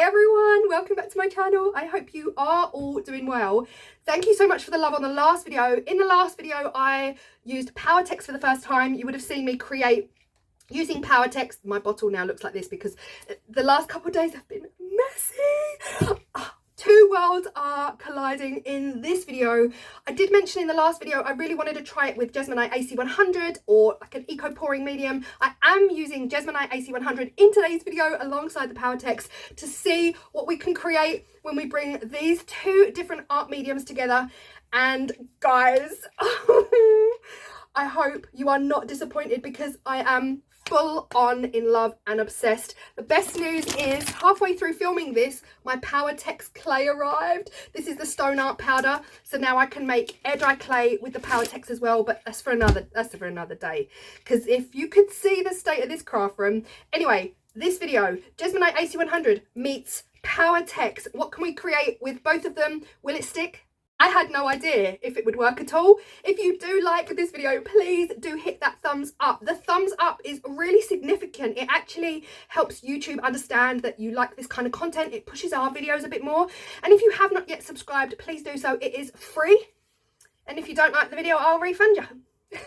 everyone, welcome back to my channel. I hope you are all doing well. Thank you so much for the love on the last video. In the last video I used Powertex for the first time. You would have seen me create using Powertex. My bottle now looks like this because the last couple of days have been messy. Two worlds are colliding in this video. I did mention in the last video I really wanted to try it with Jesmonite AC100 or like an eco pouring medium. I am using Jesmonite AC100 in today's video alongside the Powertex to see what we can create when we bring these two different art mediums together. And guys, I hope you are not disappointed because I am full on in love and obsessed. The best news is halfway through filming this, my Powertex clay arrived. This is the stone art powder, so now I can make air dry clay with the Powertex as well, but that's for another day, because if you could see the state of this craft room. Anyway, this video, Jesmonite AC100 meets Powertex. What can we create with both of them? Will it stick? I had no idea if it would work at all. If you do like this video, please do hit that thumbs up. The thumbs up is really significant. It actually helps YouTube understand that you like this kind of content. It pushes our videos a bit more. And if you have not yet subscribed, please do so. It is free. And if you don't like the video, I'll refund you.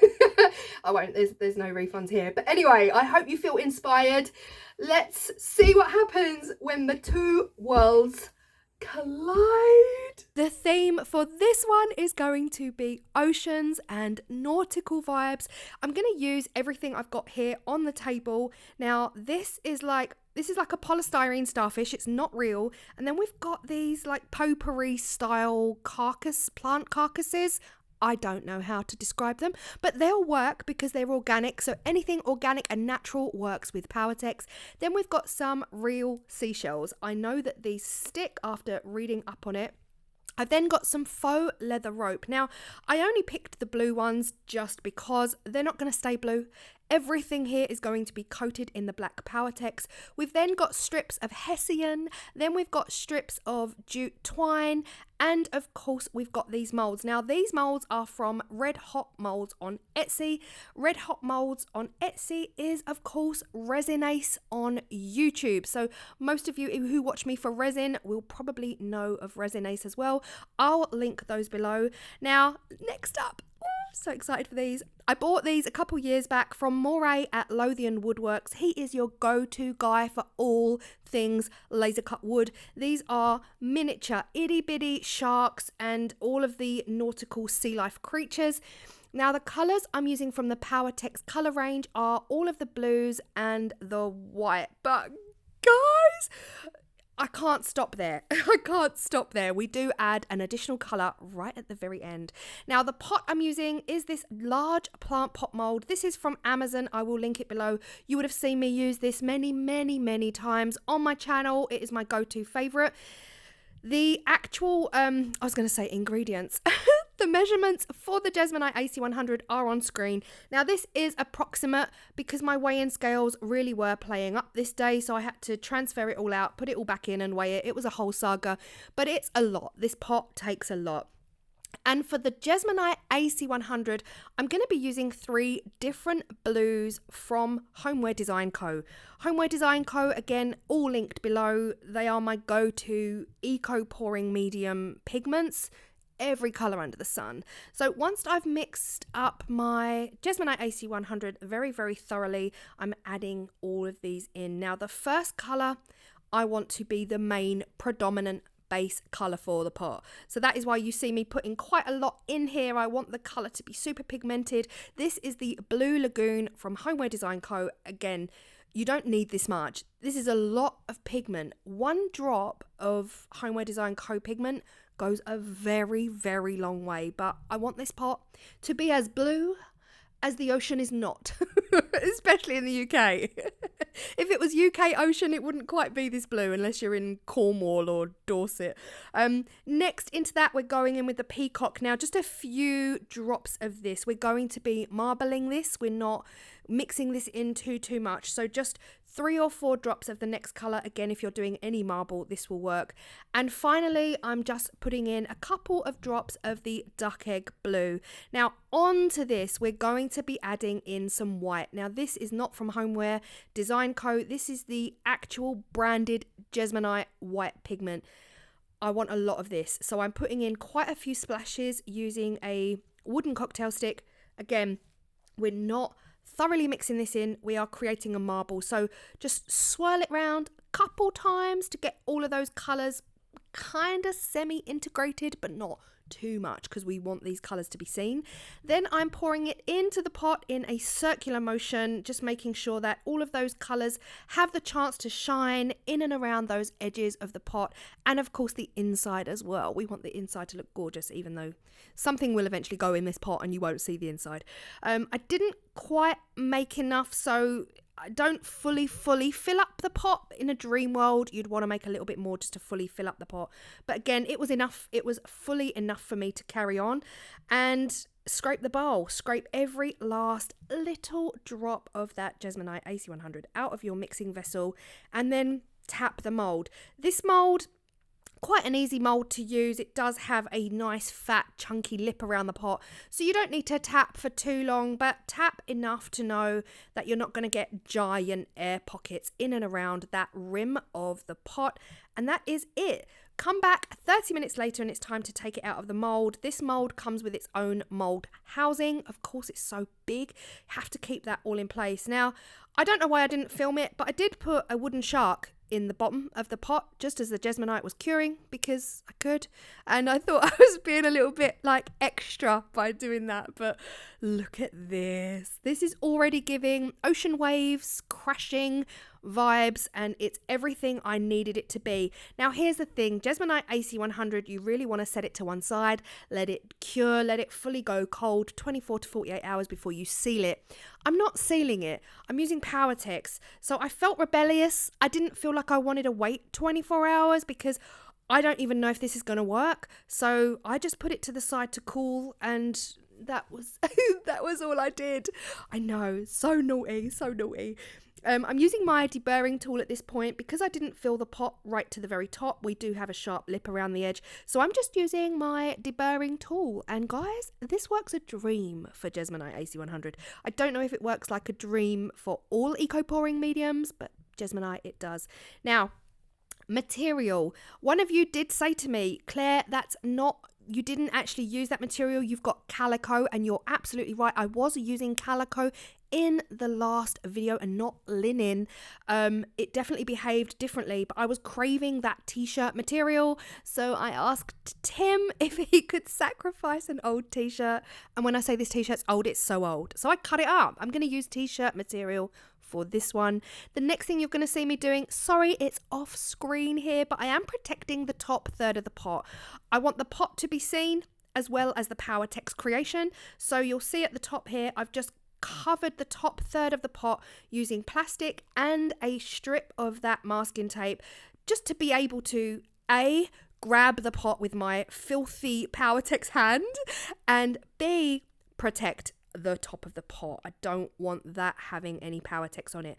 I won't, there's no refunds here. But anyway, I hope you feel inspired. Let's see what happens when the two worlds collide. The theme for this one is going to be oceans and nautical vibes. I'm going to use everything I've got here on the table. Now this is like a polystyrene starfish. It's not real. And then we've got these like potpourri style plant carcasses. I don't know how to describe them, but they'll work because they're organic. So anything organic and natural works with Powertex. Then we've got some real seashells. I know that these stick after reading up on it. I've then got some faux leather rope. Now, I only picked the blue ones just because they're not going to stay blue. Everything here is going to be coated in the black Powertex. We've then got strips of Hessian, then we've got strips of jute twine, and of course we've got these molds. Now these molds are from Red Hot Moulds on Etsy. Red Hot Moulds on Etsy is of course Resin Ace on YouTube. So most of you who watch me for resin will probably know of Resin Ace as well. I'll link those below. Now next up, so excited for these. I bought these a couple years back from Moray at Lothian Woodworks. He is your go-to guy for all things laser cut wood. These are miniature itty bitty sharks and all of the nautical sea life creatures. Now the colours I'm using from the Powertex colour range are all of the blues and the white. But guys, I can't stop there. I can't stop there. We do add an additional colour right at the very end. Now the pot I'm using is this large plant pot mould. This is from Amazon. I will link it below. You would have seen me use this many times on my channel. It is my go-to favourite. The actual, I was going to say ingredients. The measurements for the Jesmonite AC100 are on screen. Now this is approximate because my weigh-in scales really were playing up this day, so I had to transfer it all out, put it all back in and weigh it. It was a whole saga, but it's a lot. This pot takes a lot. And for the Jesmonite AC100, I'm going to be using 3 different blues from Homeware Design Co. Homeware Design Co, again, all linked below. They are my go-to eco pouring medium pigments. Every colour under the sun. So once I've mixed up my Jesmonite AC100 very thoroughly, I'm adding all of these in. Now the first colour I want to be the main predominant base colour for the pot. So that is why you see me putting quite a lot in here. I want the colour to be super pigmented. This is the Blue Lagoon from Homeware Design Co. Again, you don't need this much. This is a lot of pigment. 1 drop of Homeware Design Co. pigment goes a very long way, but I want this pot to be as blue as the ocean is not, especially in the UK. If it was UK ocean, it wouldn't quite be this blue unless you're in Cornwall or Dorset. Next into that, we're going in with the peacock. Now, just a few drops of this. We're going to be marbling this. We're not mixing this in too much. So just 3 or 4 drops of the next color. Again, if you're doing any marble, this will work. And finally, I'm just putting in a couple of drops of the duck egg blue. Now, onto this, we're going to be adding in some white. Now, this is not from Homeware Design Co. This is the actual branded Jesmonite white pigment. I want a lot of this, so I'm putting in quite a few splashes using a wooden cocktail stick. Again, we're not thoroughly mixing this in, we are creating a marble, so just swirl it around a couple times to get all of those colours kind of semi-integrated, but not too much because we want these colours to be seen. Then I'm pouring it into the pot in a circular motion, just making sure that all of those colours have the chance to shine in and around those edges of the pot, and of course the inside as well. We want the inside to look gorgeous, even though something will eventually go in this pot and you won't see the inside. I didn't quite make enough, so I don't fully fill up the pot. In a dream world, you'd want to make a little bit more just to fully fill up the pot. But again, it was enough. It was fully enough for me to carry on. And scrape the bowl. Scrape every last little drop of that Jesmonite AC100 out of your mixing vessel. And then tap the mould. This mould, quite an easy mould to use. It does have a nice fat chunky lip around the pot, so you don't need to tap for too long, but tap enough to know that you're not going to get giant air pockets in and around that rim of the pot. And that is it. Come back 30 minutes later and it's time to take it out of the mould. This mould comes with its own mould housing. Of course, it's so big, you have to keep that all in place. Now, I don't know why I didn't film it, but I did put a wooden shark in the bottom of the pot just as the Jesmonite was curing, because I could, and I thought I was being a little bit like extra by doing that. But look at this. This is already giving ocean waves crashing vibes, and it's everything I needed it to be. Now here's the thing, Jesmonite AC100, you really want to set it to one side, let it cure, let it fully go cold 24 to 48 hours before you seal it. I'm not sealing it, I'm using Powertex, so I felt rebellious. I didn't feel like I wanted to wait 24 hours because I don't even know if this is going to work, so I just put it to the side to cool, and that was that was all I did. I know, so naughty, so naughty. I'm using my deburring tool at this point because I didn't fill the pot right to the very top. We do have a sharp lip around the edge, so I'm just using my deburring tool. And guys, this works a dream for Jesmonite AC100. I don't know if it works like a dream for all eco pouring mediums, but Jesmonite it does. Now, material. One of you did say to me, Claire, that's not, you didn't actually use that material, you've got calico, and you're absolutely right. I was using calico in the last video and not linen. It definitely behaved differently, but I was craving that t-shirt material, so I asked Tim if he could sacrifice an old t-shirt. And when I say this t-shirt's old, it's so old, so I cut it up. I'm going to use t-shirt material for this one. The next thing you're going to see me doing, sorry it's off screen here, but I am protecting the top third of the pot. I want the pot to be seen as well as the Powertex creation, so you'll see at the top here I've just covered the top third of the pot using plastic and a strip of that masking tape, just to be able to A, grab the pot with my filthy Powertex hand, and B, protect the top of the pot. I don't want that having any Powertex on it.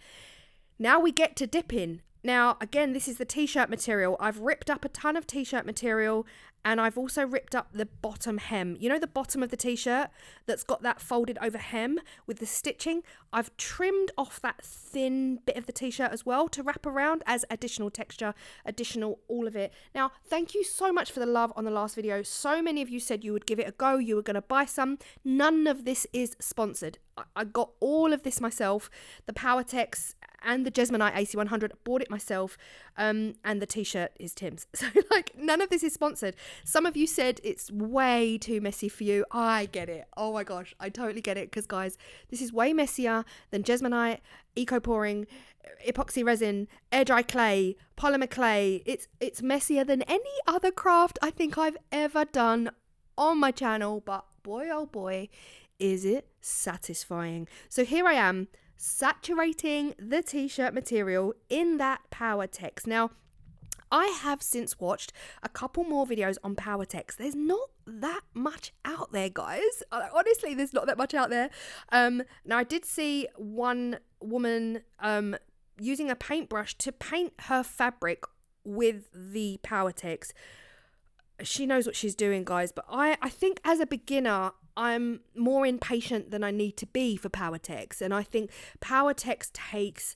Now we get to dipping. Now again, this is the t-shirt material. I've ripped up a ton of t-shirt material, and I've also ripped up the bottom hem. You know, the bottom of the t-shirt that's got that folded over hem with the stitching? I've trimmed off that thin bit of the t-shirt as well to wrap around as additional texture, additional all of it. Now, thank you so much for the love on the last video. So many of you said you would give it a go, you were going to buy some. None of this is sponsored. I got all of this myself. The Powertex and the Jesmonite AC100, bought it myself, and the t-shirt is Tim's. So like, none of this is sponsored. Some of you said it's way too messy for you. I get it. Oh my gosh, I totally get it, because guys, this is way messier than Jesmonite, eco pouring, epoxy resin, air dry clay, polymer clay. It's messier than any other craft I think I've ever done on my channel, but boy oh boy, is it satisfying. So here I am, saturating the t-shirt material in that Powertex. Now, I have since watched a couple more videos on Powertex. There's not that much out there, guys. Honestly, there's not that much out there. Now, I did see one woman using a paintbrush to paint her fabric with the Powertex. She knows what she's doing, guys, but I think as a beginner, I'm more impatient than I need to be for Powertex, and I think Powertex takes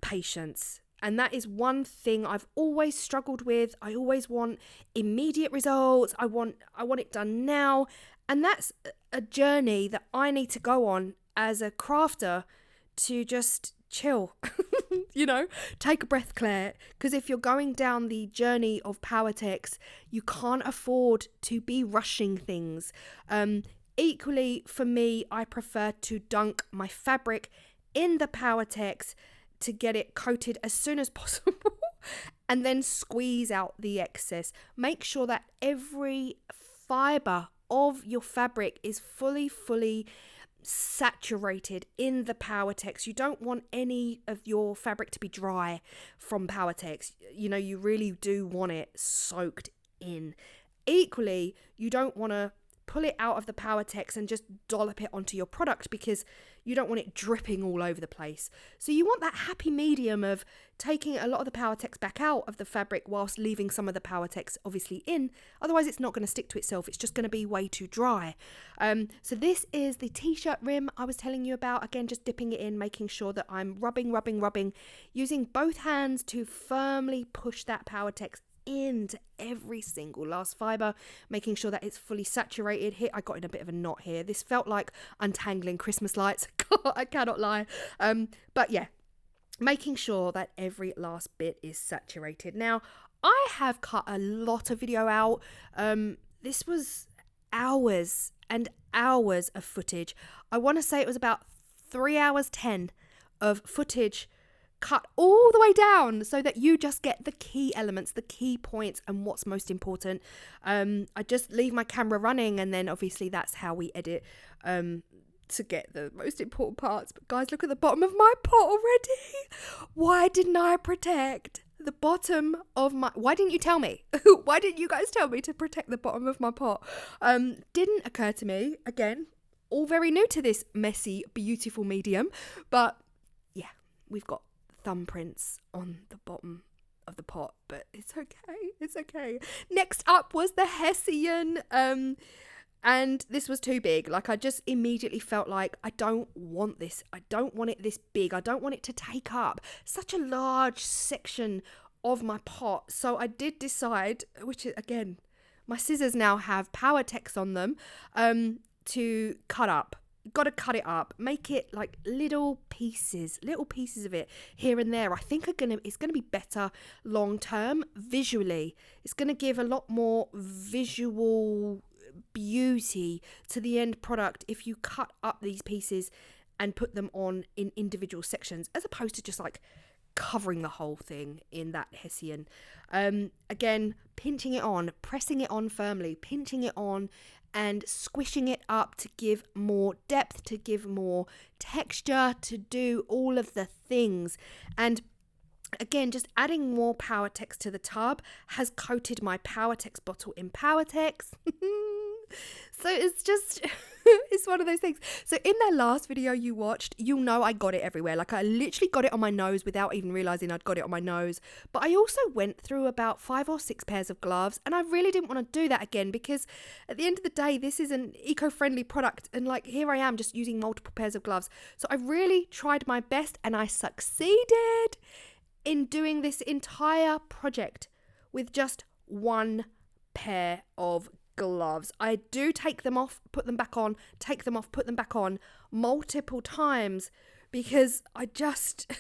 patience. And that is one thing I've always struggled with. I always want immediate results. I want it done now. And that's a journey that I need to go on as a crafter, to just chill, you know, take a breath, Claire. Because if you're going down the journey of Powertex, you can't afford to be rushing things. Equally, for me, I prefer to dunk my fabric in the Powertex to get it coated as soon as possible and then squeeze out the excess. Make sure that every fiber of your fabric is fully saturated in the Powertex. You don't want any of your fabric to be dry from Powertex. You know, you really do want it soaked in. Equally, you don't want to pull it out of the Powertex and just dollop it onto your product, because you don't want it dripping all over the place. So you want that happy medium of taking a lot of the Powertex back out of the fabric whilst leaving some of the Powertex obviously in. Otherwise it's not going to stick to itself. It's just going to be way too dry. So this is the t-shirt rim I was telling you about. Again, just dipping it in, making sure that I'm rubbing, using both hands to firmly push that Powertex into every single last fiber, making sure that it's fully saturated. Here I got in a bit of a knot here. This felt like untangling Christmas lights. I cannot lie. But yeah, making sure that every last bit is saturated. Now, I have cut a lot of video out. This was hours and hours of footage. I want to say it was about 3 hours 10 of footage, cut all the way down so that you just get the key elements, the key points, and what's most important. I just leave my camera running, and then obviously that's how we edit to get the most important parts. But guys, look at the bottom of my pot already. Why didn't I protect the bottom of my... Why didn't you tell me? Why didn't you guys tell me to protect the bottom of my pot? Didn't occur to me. Again, all very new to this messy, beautiful medium. But yeah, we've got thumbprints on the bottom of the pot, but it's okay. Next up was the Hessian, and this was too big. Like, I just immediately felt like I don't want this. I don't want it this big. I don't want it to take up such a large section of my pot. So I did decide, which is, again, my scissors now have Powertex on them, to cut up. Got to cut it up, make it like little pieces of it here and there. I think it's gonna be better long term visually. It's gonna give a lot more visual beauty to the end product if you cut up these pieces and put them on in individual sections, as opposed to just like covering the whole thing in that Hessian. Again, pinching it on, pressing it on firmly, pinching it on and squishing it up to give more depth, to give more texture, to do all of the things. And again, just adding more Powertex to the tub has coated my Powertex bottle in Powertex. So it's just, it's one of those things. So in that last video you watched, you'll know I got it everywhere. Like, I literally got it on my nose without even realizing I'd got it on my nose. But I also went through about 5 or 6 pairs of gloves, and I really didn't want to do that again, because at the end of the day, this is an eco-friendly product, and like, here I am just using multiple pairs of gloves. So I really tried my best, and I succeeded in doing this entire project with just one pair of gloves. I do take them off, put them back on, take them off, put them back on multiple times, because I just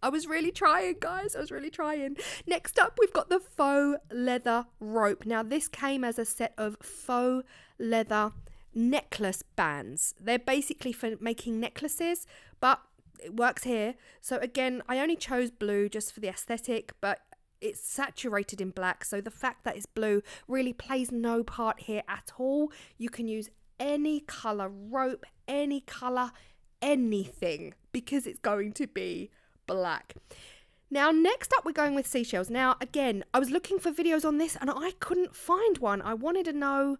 I was really trying, guys. I was really trying. Next up, we've got the faux leather rope. Now, this came as a set of faux leather necklace bands. They're basically for making necklaces, but it works here. So again, I only chose blue just for the aesthetic, but it's saturated in black, so the fact that it's blue really plays no part here at all. You can use any colour rope, any colour, anything, because it's going to be black. Now, next up, we're going with seashells. Now, again, I was looking for videos on this and I couldn't find one. I wanted to know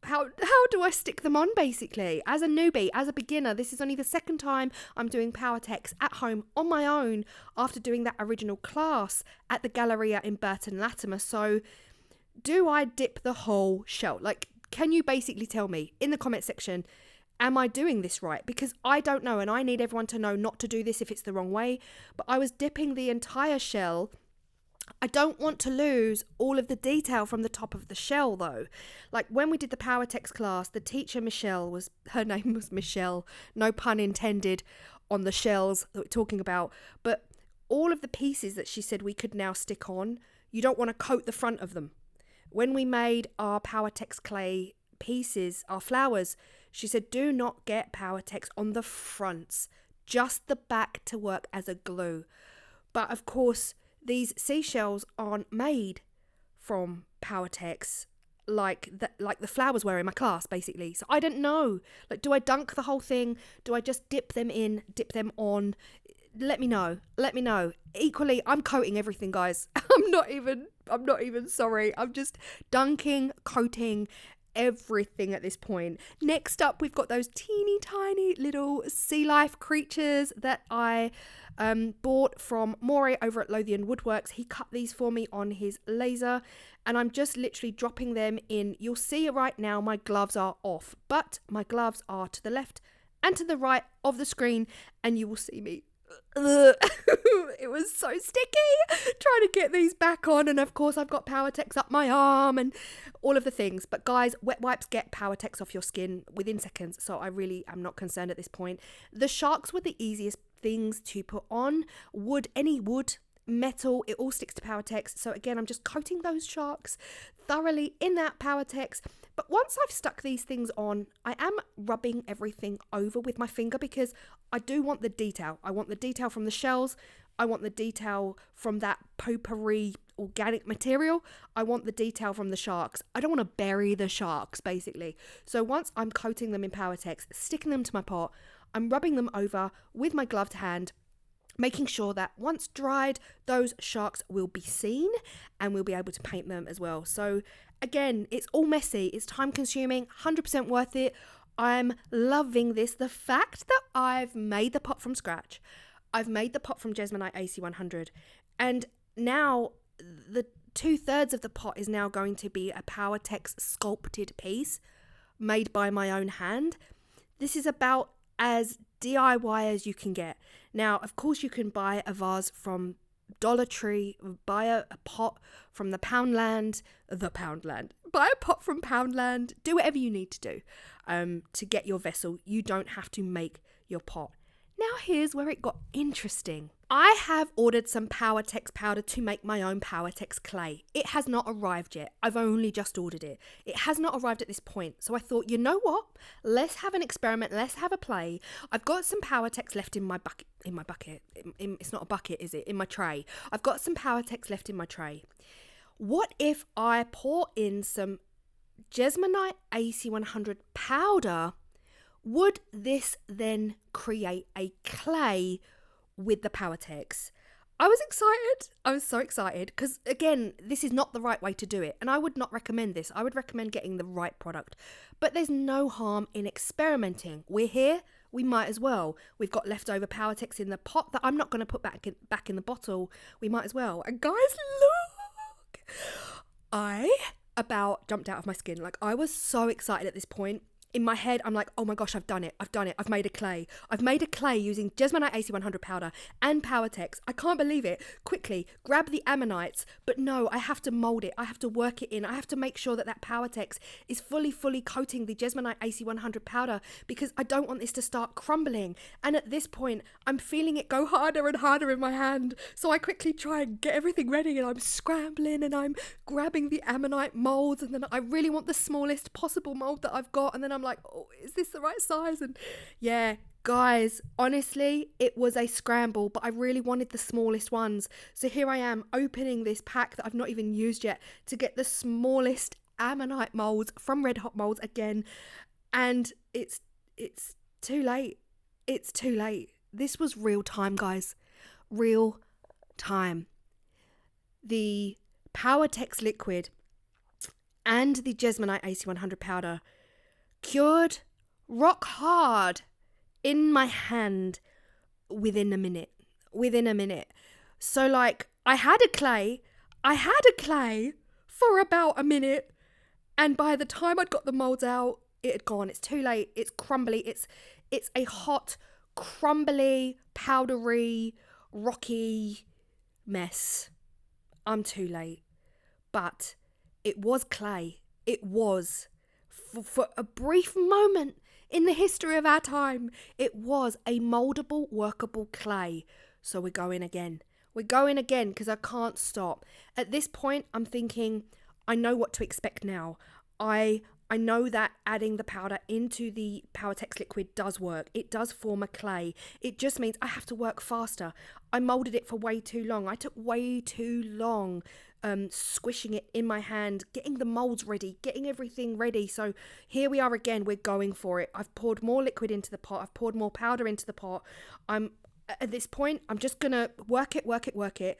how do I stick them on, basically? As a newbie, as a beginner, this is only the second time I'm doing Powertex at home on my own after doing that original class at the Galleria in Burton Latimer. So do I dip the whole shell? Like, can you basically tell me in the comment section, am I doing this right? Because I don't know, and I need everyone to know not to do this if it's the wrong way. But I was dipping the entire shell. I don't want to lose all of the detail from the top of the shell, though. Like when we did the Powertex class, the teacher her name was Michelle, no pun intended on the shells that we're talking about, but all of the pieces that she said we could now stick on, you don't want to coat the front of them. When we made our Powertex clay pieces, our flowers, she said do not get Powertex on the fronts, just the back to work as a glue. But of course, these seashells aren't made from Powertex like the flowers were in my class, basically. So I don't know. Like, do I dunk the whole thing? Do I just dip them in, dip them on? Let me know. Let me know. Equally, I'm coating everything, guys. I'm not even sorry. I'm just dunking, coating everything at this point. Next up, we've got those teeny tiny little sea life creatures that I bought from Moray over at Lothian Woodworks. He cut these for me on his laser, and I'm just literally dropping them in. You'll see right now my gloves are off, but my gloves are to the left and to the right of the screen, and you will see me. It was so sticky trying to get these back on, and of course I've got Powertex up my arm and all of the things. But guys, wet wipes get Powertex off your skin within seconds, so I really am not concerned at this point. The sharks were the easiest things to put on. Any wood, metal, it all sticks to Powertex. So again, I'm just coating those sharks thoroughly in that Powertex. But once I've stuck these things on, I am rubbing everything over with my finger because I do want the detail. I want the detail from the shells. I want the detail from that potpourri organic material. I want the detail from the sharks. I don't want to bury the sharks, basically. So once I'm coating them in Powertex, sticking them to my pot, I'm rubbing them over with my gloved hand, making sure that once dried, those sharks will be seen and we'll be able to paint them as well. So again, it's all messy, it's time consuming, 100% worth it. I'm loving this. The fact that I've made the pot from scratch, I've made the pot from Jesmonite AC100, and now the 2/3 of the pot is now going to be a Powertex sculpted piece made by my own hand. This is about as DIY as you can get. Now, of course, you can buy a vase from Dollar Tree, buy a pot from the Poundland, buy a pot from Poundland, do whatever you need to do to get your vessel. You don't have to make your pot. Now, here's where it got interesting. I have ordered some Powertex powder to make my own Powertex clay. It has not arrived yet. I've only just ordered it. It has not arrived at this point. So I thought, you know what? Let's have an experiment. Let's have a play. I've got some Powertex left in my bucket. It's not a bucket, is it? In my tray. I've got some Powertex left in my tray. What if I pour in some Jesmonite AC100 powder? Would this then create a clay with the Powertex? I was excited. I was so excited because, again, this is not the right way to do it. And I would not recommend this. I would recommend getting the right product. But there's no harm in experimenting. We're here. We might as well. We've got leftover Powertex in the pot that I'm not going to put back in the bottle. We might as well. And guys, look. I about jumped out of my skin. Like, I was so excited at this point. In my head, I'm like, oh my gosh, I've done it. I've made a clay. I've made a clay using Jesmonite AC100 powder and Powertex. I can't believe it. Quickly, grab the Ammonites. But no, I have to mold it. I have to work it in. I have to make sure that Powertex is fully coating the Jesmonite AC100 powder because I don't want this to start crumbling. And at this point, I'm feeling it go harder and harder in my hand. So I quickly try and get everything ready, and I'm scrambling and I'm grabbing the Ammonite molds, and then I really want the smallest possible mold that I've got, and then I'm like, oh, is this the right size? And yeah, guys, honestly, it was a scramble, but I really wanted the smallest ones. So here I am opening this pack that I've not even used yet to get the smallest Ammonite molds from Red Hot Moulds again. And it's too late. It's too late. This was real time, guys. Real time. The Powertex liquid and the Jesmonite AC100 powder cured rock hard in my hand within a minute. So like I had a clay for about a minute, and by the time I'd got the molds out, it had gone. It's too late. It's crumbly. It's a hot, crumbly, powdery, rocky mess. I'm too late. But it was clay. It was. For a brief moment in the history of our time, it was a moldable, workable clay. So we're going again. We're going again because I can't stop. At this point, I'm thinking, I know what to expect now. I know that adding the powder into the Powertex liquid does work. It does form a clay. It just means I have to work faster. I molded it for way too long. I took way too long squishing it in my hand, getting the molds ready, getting everything ready. So here we are again. We're going for it. I've poured more liquid into the pot. I've poured more powder into the pot. At this point, I'm just going to work it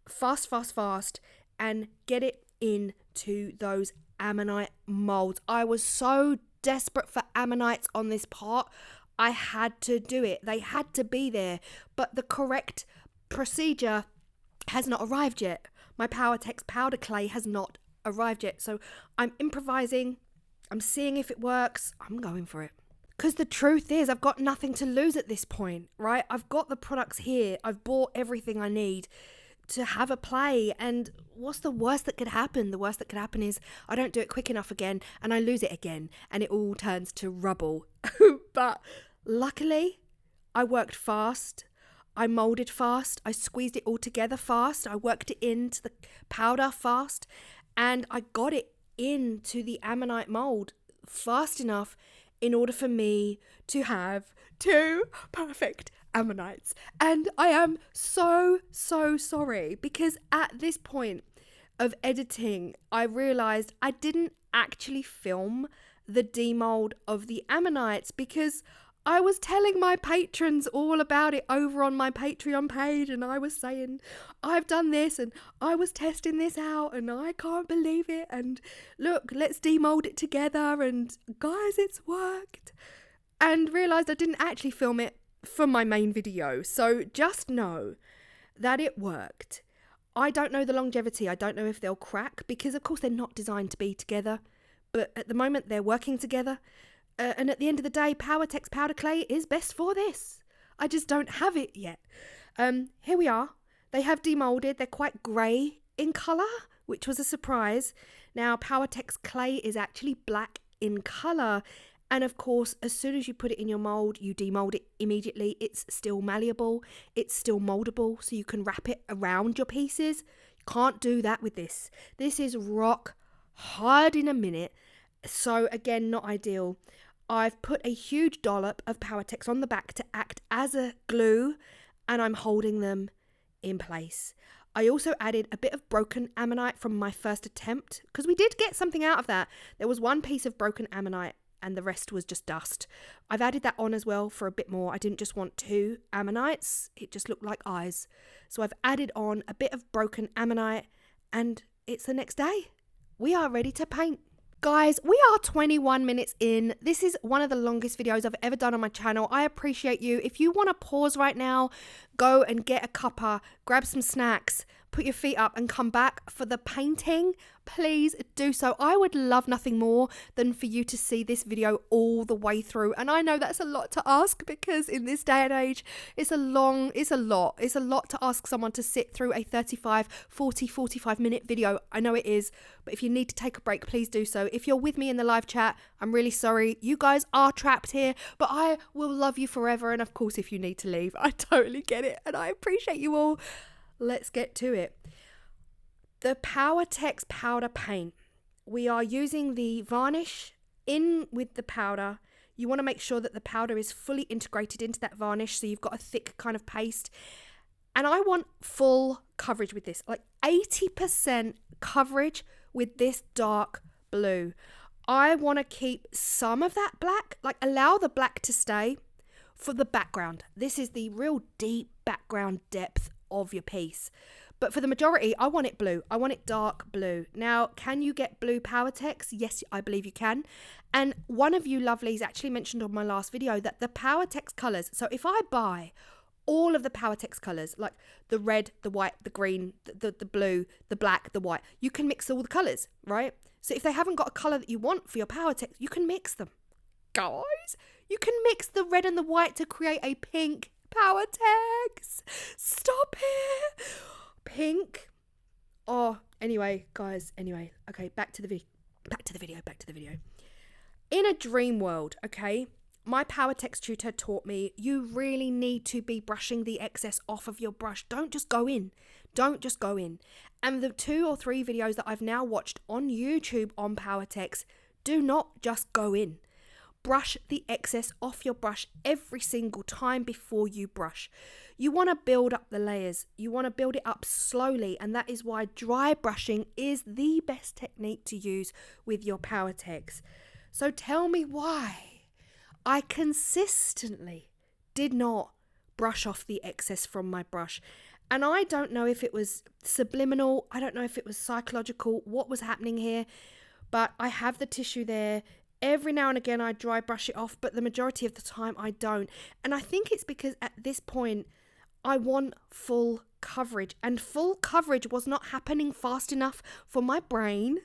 fast, and get it into those Ammonite molds. I was so desperate for Ammonites on this pot. I had to do it. They had to be there. But the correct procedure has not arrived yet. My Powertex powder clay has not arrived yet. So I'm improvising. I'm seeing if it works. I'm going for it. Because the truth is, I've got nothing to lose at this point, right? I've got the products here. I've bought everything I need to have a play, and what's the worst that could happen? The worst that could happen is I don't do it quick enough again and I lose it again and it all turns to rubble. But luckily I worked fast, I molded fast, I squeezed it all together fast, I worked it into the powder fast, and I got it into the Ammonite mold fast enough in order for me to have 2 perfect Ammonites. And I am so sorry, because at this point of editing, I realized I didn't actually film the demold of the Ammonites because I was telling my patrons all about it over on my Patreon page, and I was saying, I've done this and I was testing this out and I can't believe it, and look, let's demold it together, and guys, it's worked. And realized I didn't actually film it for my main video. So just know that it worked. I don't know the longevity. I don't know if they'll crack because of course they're not designed to be together, but at the moment they're working together. And at the end of the day, Powertex powder clay is best for this. I just don't have it yet. Here we are. They have demolded. They're quite grey in colour, which was a surprise. Now, Powertex clay is actually black in colour. And of course, as soon as you put it in your mould, you demold it immediately. It's still malleable. It's still mouldable, so you can wrap it around your pieces. You can't do that with this. This is rock hard in a minute. So again, not ideal. I've put a huge dollop of Powertex on the back to act as a glue, and I'm holding them in place. I also added a bit of broken Ammonite from my first attempt, because we did get something out of that. There was one piece of broken Ammonite and the rest was just dust. I've added that on as well for a bit more. I didn't just want 2 Ammonites. It just looked like eyes. So I've added on a bit of broken Ammonite, and it's the next day. We are ready to paint. Guys, we are 21 minutes in. This is one of the longest videos I've ever done on my channel. I appreciate you. If you want to pause right now, go and get a cuppa, grab some snacks, put your feet up and come back for the painting, please do so. I would love nothing more than for you to see this video all the way through. And I know that's a lot to ask because in this day and age, it's a lot to ask someone to sit through a 35, 40, 45 minute video. I know it is, but if you need to take a break, please do so. If you're with me in the live chat, I'm really sorry. You guys are trapped here, but I will love you forever. And of course, if you need to leave, I totally get it. And I appreciate you all. Let's get to it. The Powertex powder paint. We are using the varnish in with the powder. You want to make sure that the powder is fully integrated into that varnish, so you've got a thick kind of paste. And I want full coverage with this, like 80% coverage with this dark blue. I want to keep some of that black, like allow the black to stay for the background. This is the real deep background depth of your piece. But for the majority, I want it blue. I want it dark blue. Now, can you get blue Powertex? Yes, I believe you can. And one of you lovelies actually mentioned on my last video that the Powertex colours, so if I buy all of the Powertex colours, like the red, the white, the green, the blue, the black, the white, you can mix all the colours, right? So if they haven't got a colour that you want for your Powertex, you can mix them. Guys, you can mix the red and the white to create a pink Powertex. Stop it. Pink. Oh, anyway, guys, anyway. Okay, back to the video. In a dream world, okay, my Powertex tutor taught me you really need to be brushing the excess off of your brush. Don't just go in. And the 2 or 3 videos that I've now watched on YouTube on Powertex do not just go in. Brush the excess off your brush every single time before you brush. You want to build up the layers. You want to build it up slowly, and that is why dry brushing is the best technique to use with your Powertex. So tell me why I consistently did not brush off the excess from my brush. And I don't know if it was subliminal, I don't know if it was psychological, what was happening here, but I have the tissue there. Every now and again I dry brush it off, but the majority of the time I don't. And I think it's because at this point I want full coverage, and full coverage was not happening fast enough for my brain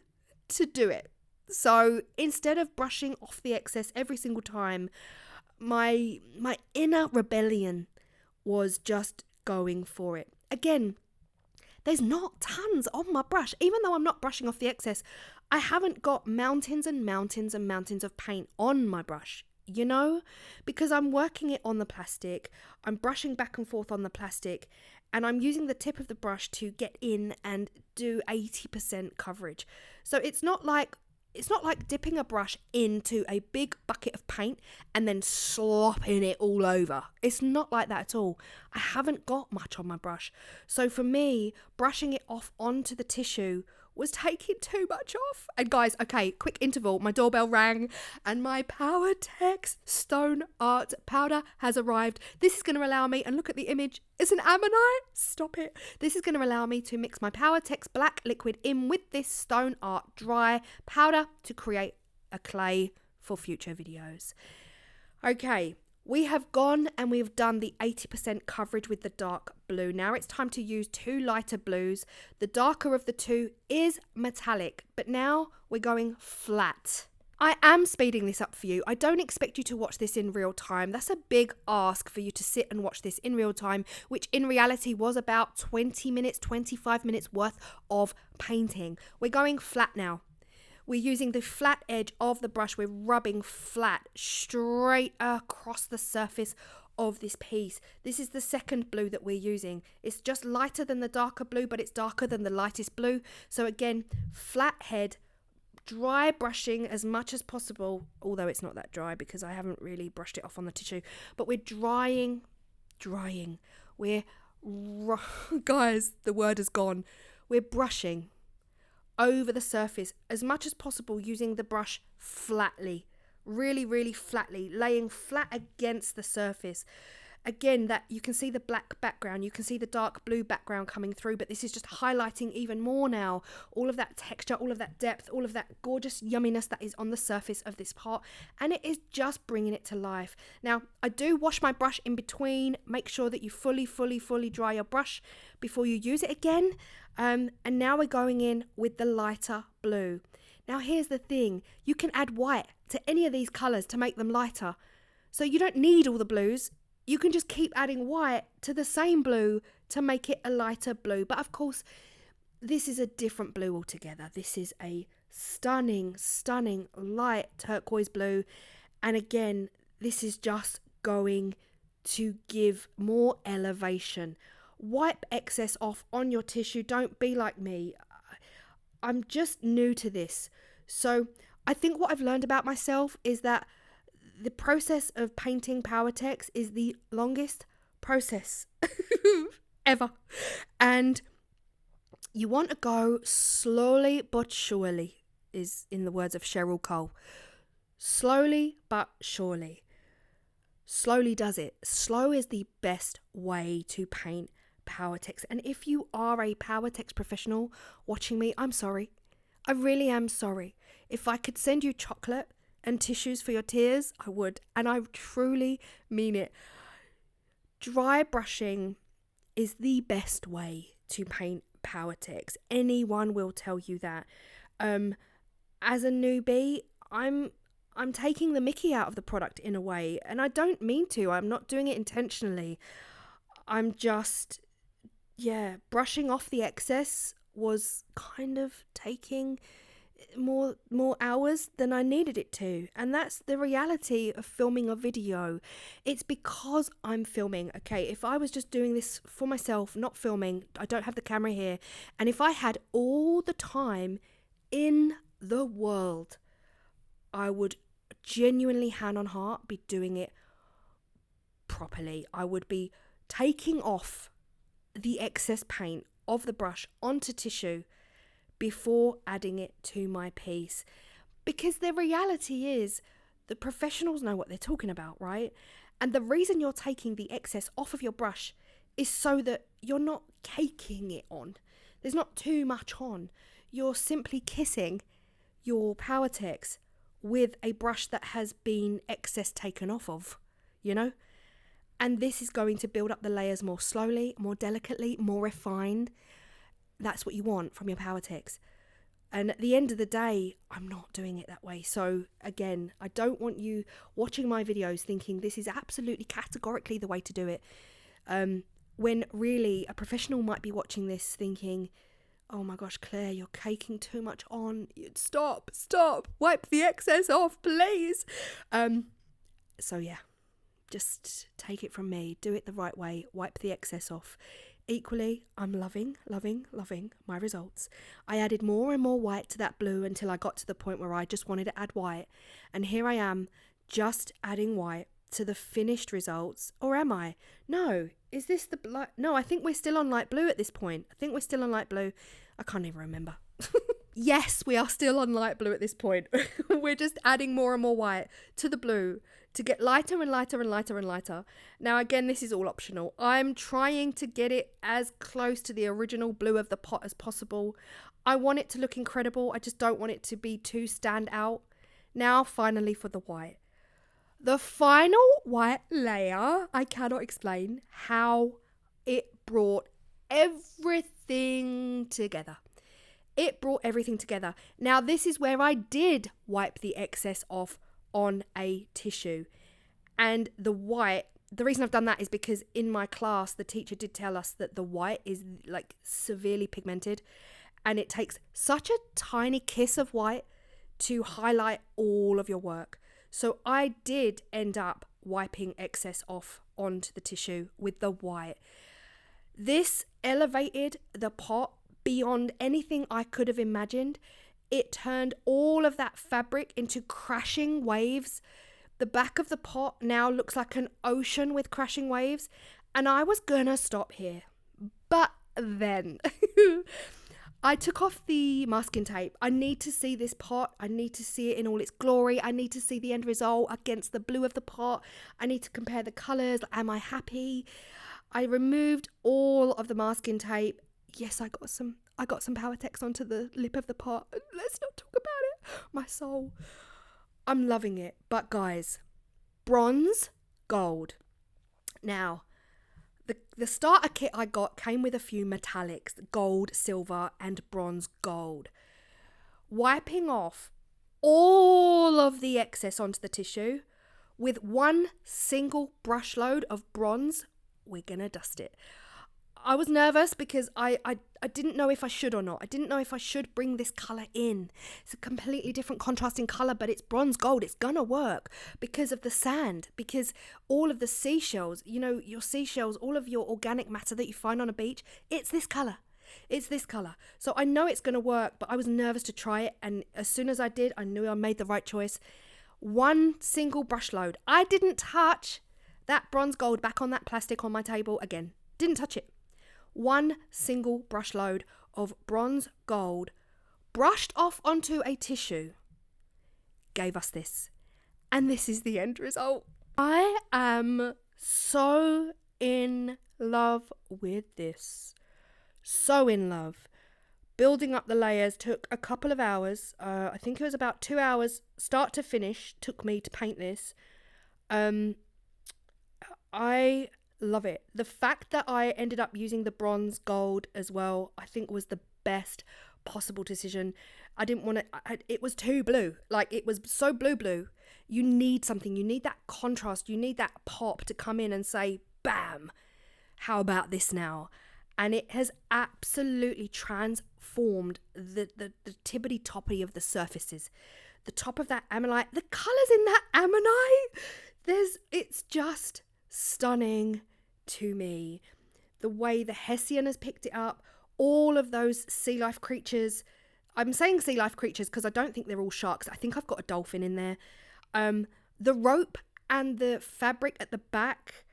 to do it. So instead of brushing off the excess every single time, my inner rebellion was just going for it. Again, there's not tons on my brush. Even though I'm not brushing off the excess, I haven't got mountains and mountains and mountains of paint on my brush, you know, because I'm working it on the plastic. I'm brushing back and forth on the plastic, and I'm using the tip of the brush to get in and do 80% coverage. So it's not like dipping a brush into a big bucket of paint and then slopping it all over. It's not like that at all. I haven't got much on my brush. So for me, brushing it off onto the tissue was taking too much off. And guys, okay, quick interval. My doorbell rang and my Powertex stone art powder has arrived. This is going to allow me, and look at the image, it's an Ammonite. Stop it. This is going to allow me to mix my Powertex black liquid in with this stone art dry powder to create a clay for future videos. Okay. We have gone and we've done the 80% coverage with the dark blue. Now it's time to use 2 lighter blues. The darker of the 2 is metallic, but now we're going flat. I am speeding this up for you. I don't expect you to watch this in real time. That's a big ask for you to sit and watch this in real time, which in reality was about 20 minutes, 25 minutes worth of painting. We're going flat now. We're using the flat edge of the brush. We're rubbing flat straight across the surface of this piece. This is the second blue that we're using. It's just lighter than the darker blue, but it's darker than the lightest blue. So again, flat head, dry brushing as much as possible, although it's not that dry because I haven't really brushed it off on the tissue. But we're drying. Guys, the word is gone. We're brushing over the surface as much as possible, using the brush flatly, really flatly, laying flat against the surface. Again, that you can see the black background, you can see the dark blue background coming through, but this is just highlighting even more now all of that texture, all of that depth, all of that gorgeous yumminess that is on the surface of this pot, and it is just bringing it to life. Now, I do wash my brush in between. Make sure that you fully dry your brush before you use it again. And now we're going in with the lighter blue. Now here's the thing, you can add white to any of these colours to make them lighter. So you don't need all the blues. You can just keep adding white to the same blue to make it a lighter blue. But of course, this is a different blue altogether. This is a stunning light turquoise blue. And again, this is just going to give more elevation. Wipe excess off on your tissue. Don't be like me. I'm just new to this. So I think what I've learned about myself is that the process of painting Powertex is the longest process ever. And you want to go slowly but surely, is in the words of Cheryl Cole. Slowly but surely. Slowly does it. Slow is the best way to paint Powertex. And if you are a Powertex professional watching me, I'm sorry. I really am sorry. If I could send you chocolate and tissues for your tears, I would. And I truly mean it. Dry brushing is the best way to paint Powertex. Anyone will tell you that. As a newbie, I'm taking the mickey out of the product in a way, and I don't mean to. I'm not doing it intentionally. I'm just, brushing off the excess was kind of taking more hours than I needed it to. And that's the reality of filming a video. It's because I'm filming. Okay, if I was just doing this for myself, not filming, I don't have the camera here, and if I had all the time in the world, I would genuinely, hand on heart, be doing it properly. I would be taking off the excess paint of the brush onto tissue before adding it to my piece, because the reality is the professionals know what they're talking about, right? And the reason you're taking the excess off of your brush is so that you're not caking it on. There's not too much on. You're simply kissing your Powertex with a brush that has been excess taken off of, you know? And this is going to build up the layers more slowly, more delicately, more refined. That's what you want from your Powertex. And at the end of the day, I'm not doing it that way. So again, I don't want you watching my videos thinking this is absolutely categorically the way to do it. When really a professional might be watching this thinking, oh my gosh, Claire, you're caking too much on. Stop, wipe the excess off, please. So yeah, just take it from me. Do it the right way. Wipe the excess off. Equally, I'm loving my results. I added more and more white to that blue until I got to the point where I just wanted to add white. And here I am, just adding white to the finished results. Or am I? No. Is this the light? No, I think we're still on light blue at this point. I think we're still on light blue. I can't even remember. Yes, we are still on light blue at this point. We're just adding more and more white to the blue to get lighter and lighter and lighter and lighter. Now, again, this is all optional. I'm trying to get it as close to the original blue of the pot as possible. I want it to look incredible. I just don't want it to be too stand out. Now, finally, for the white. The final white layer, I cannot explain how it brought everything together. It brought everything together. Now, this is where I did wipe the excess off on a tissue. And the white, the reason I've done that is because in my class, the teacher did tell us that the white is like severely pigmented. And it takes such a tiny kiss of white to highlight all of your work. So I did end up wiping excess off onto the tissue with the white. This elevated the pot beyond anything I could have imagined. It turned all of that fabric into crashing waves. The back of the pot now looks like an ocean with crashing waves. And I was gonna stop here. But then I took off the masking tape. I need to see this pot. I need to see it in all its glory. I need to see the end result against the blue of the pot. I need to compare the colours. Am I happy? I removed all of the masking tape. Yes, I got some Powertex onto the lip of the pot. Let's not talk about it. My soul. I'm loving it. But guys, bronze, gold. Now, the starter kit I got came with a few metallics, gold, silver, and bronze gold. Wiping off all of the excess onto the tissue with one single brush load of bronze, we're gonna dust it. I was nervous because I didn't know if I should or not. I didn't know if I should bring this colour in. It's a completely different contrasting colour, but it's bronze gold. It's gonna work because of the sand, because all of the seashells, you know, your seashells, all of your organic matter that you find on a beach, it's this colour. It's this colour. So I know it's gonna work, but I was nervous to try it. And as soon as I did, I knew I made the right choice. One single brush load. I didn't touch that bronze gold back on that plastic on my table again. Didn't touch it. One single brush load of bronze gold brushed off onto a tissue gave us this. And this is the end result. I am so in love with this. So in love. Building up the layers took a couple of hours. I think it was about 2 hours start to finish took me to paint this. I love it. The fact that I ended up using the bronze gold as well, I think was the best possible decision. I didn't want to, it was too blue. Like, it was so blue. You need something. You need that contrast. You need that pop to come in and say, bam, how about this now? And it has absolutely transformed the tippity-toppity of the surfaces. The top of that ammonite, the colours in that ammonite, it's just stunning to me. The way the Hessian has picked it up, all of those sea life creatures. I'm saying sea life creatures because I don't think they're all sharks. I think I've got a dolphin in there. The rope and the fabric at the back,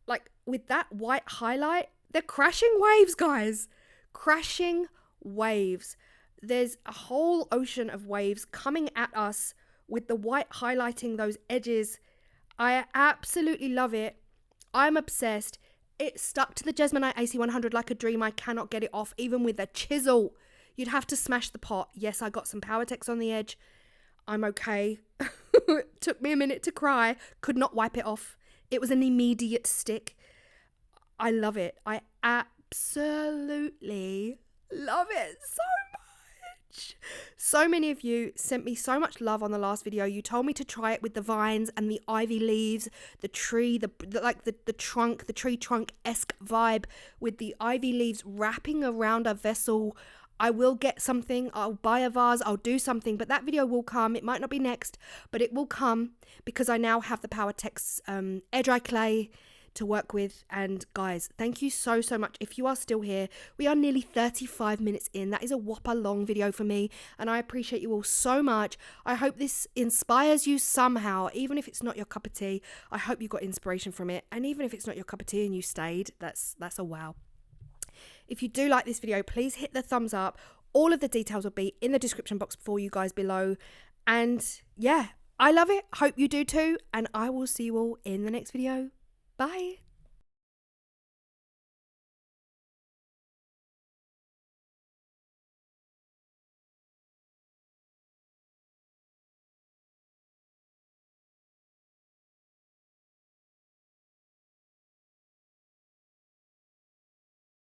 like with that white highlight, they're crashing waves, guys. Crashing waves. There's a whole ocean of waves coming at us with the white highlighting those edges. I absolutely love it. I'm obsessed. It stuck to the Jesmonite AC100 like a dream. I cannot get it off, even with a chisel. You'd have to smash the pot. Yes, I got some Powertex on the edge. I'm okay. It took me a minute to cry. Could not wipe it off. It was an immediate stick. I love it. I absolutely love it so much. So many of you sent me so much love on the last video. You told me to try it with the vines and the ivy leaves, the tree, the trunk, the tree trunk-esque vibe with the ivy leaves wrapping around a vessel. I will get something. I'll buy a vase. I'll do something. But that video will come. It might not be next, but it will come because I now have the Powertex air dry clay to work with. And guys, thank you so much. If you are still here, we are nearly 35 minutes in. That is a whopper long video for me, and I appreciate you all so much. I hope this inspires you somehow, even if it's not your cup of tea. I hope you got inspiration from it, and even if it's not your cup of tea and you stayed, that's a wow. If you do like this video, please hit the thumbs up. All of the details will be in the description box for you guys below. And yeah, I love it. Hope you do too. And I will see you all in the next video. Bye.